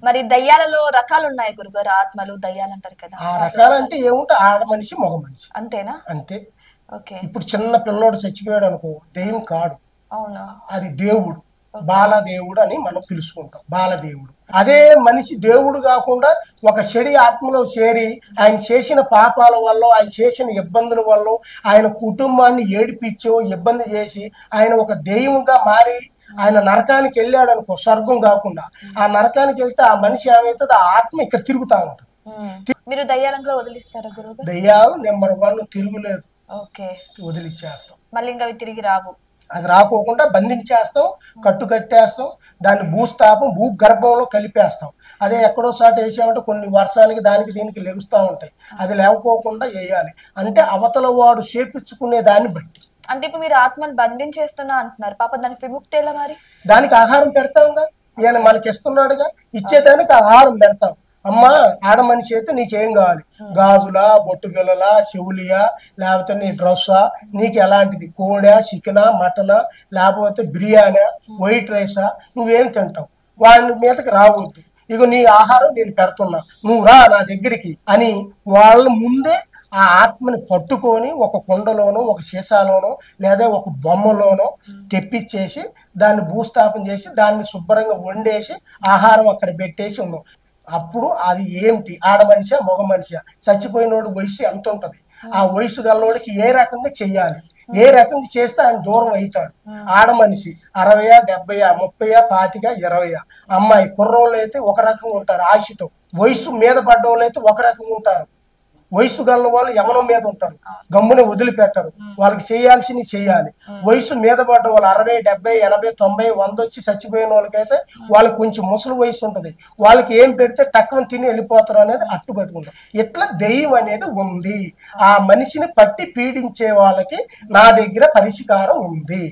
మరి దయ్యాలలో రకాలు ఉన్నాయి గురుగారు, ఆత్మలు దయ్యాలు అంటారు కదా, ఆ రకాలంటే ఏముంటే ఆడ మనిషి మగ మనిషి అంతేనా? అంతే. ఓకే. ఇప్పుడు చిన్న పిల్లోడు చచ్చిపోయాడు అనుకో, దెయ్యం కాడు, అవునా? అది దేవుడు, బాలదేవుడు అని మనం పిలుచుకుంటాం, బాలదేవుడు. అదే మనిషి దేవుడు కాకుండా ఒక చెడి ఆత్మలో చేరి ఆయన చేసిన పాపాల వల్ల, ఆయన చేసిన ఇబ్బందుల వల్ల, ఆయన కుటుంబాన్ని ఏడిపించో ఇబ్బంది చేసి ఆయన ఒక దెయ్యంగా మారి ఆయన నరకానికి వెళ్ళాడు అనుకో, స్వర్గం కాకుండా ఆ నరకానికి వెళ్తే ఆ మనిషి ఏమవుతుంది, ఆ ఆత్మ ఇక్కడ తిరుగుతా ఉంటుంది. మీరు దయ్యాలను కూడా వదిలిస్తారా గురుగారు? దెయ్యాలు నెంబర్ 1 తిరుగులేదు, ఓకే. వదిలిచ్చేస్తాం. మళ్ళీ ఇంకా అవి తిరిగి రావు. అది రాకోకుండా బంధించేస్తాం, కట్టు కట్టేస్తాం, దాన్ని భూస్థాపం భూగర్భంలో కలిపేస్తాం. అదే ఎక్కడో సాట వేసామంటే కొన్ని వర్షానికి దానికి దీనికి లెగుస్తూ ఉంటాయి, అది లేకపోకుండా వేయాలి. అంటే అవతల వాడు చేపించుకునే దాన్ని బట్టి. అంటే ఇప్పుడు మీరు ఆత్మను బంధించేస్తున్నా అంటున్నారు, పాప దానికి విముక్తి ఎలా మరి? దానికి ఆహారం పెడతాంగా, ఈయన మనకి ఇస్తున్నాడుగా, ఇచ్చేదానికి ఆహారం పెడతాం. అమ్మా ఆడ మనిషి అయితే నీకేం కావాలి, గాజులా, బొట్టు బిళ్ళలా, చెవులియా, లేకపోతే నీ డ్రెస్సా, నీకు ఎలాంటిది, కోడా, చికెనా, మటనా, లేకపోతే బిర్యానా, వైట్ రైసా, నువ్వేం తింటావు, వాళ్ళ మీదకి రావద్దు, ఇగో నీ ఆహారం నేను పెడుతున్నా, నువ్వు రా నా దగ్గరికి అని వాళ్ళ ముందే ఆ ఆత్మని పట్టుకొని ఒక కుండలోనో ఒక సీసాలోనో లేదా ఒక బొమ్మలోనో తెప్పించేసి దాన్ని భూస్థాపన చేసి దాన్ని శుభ్రంగా వండేసి ఆహారం అక్కడ పెట్టేసి ఉన్నాం. అప్పుడు అది ఏంటి, ఆడ మనిషా మగ మనిషా, చచ్చిపోయినోడు వయసు ఎంత ఉంటుంది, ఆ వయసు గల్లోడికి ఏ రకంగా చెయ్యాలి, ఏ రకంగా చేస్తే ఆయన దూరం అవుతాడు. ఆడ మనిషి 60, 70, 30, 25, 20. అమ్మాయి కుర్రోళ్ళు అయితే ఒక రకంగా ఉంటారు ఆశతో, వయసు మీద పడ్డోళ్ళు అయితే ఒక రకంగా ఉంటారు, వయసు గల్ల వాళ్ళు యవనం మీద ఉంటారు, గమ్మునే వదిలిపెట్టరు, వాళ్ళకి చేయాల్సింది చేయాలి. వయసు మీద పడ్డ వాళ్ళు 60, 70, 80, 90, 100 వచ్చి చచ్చిపోయిన వాళ్ళకైతే వాళ్ళకి కొంచెం ముసలి వయసు ఉంటుంది, వాళ్ళకి ఏం పెడితే తక్కువ తిని వెళ్ళిపోతారు అనేది అట్టు పెట్టుకుంటారు. ఇట్లా దెయ్యం అనేది ఉంది, ఆ మనిషిని పట్టి పీడించే వాళ్ళకి నా దగ్గర పరిష్కారం ఉంది.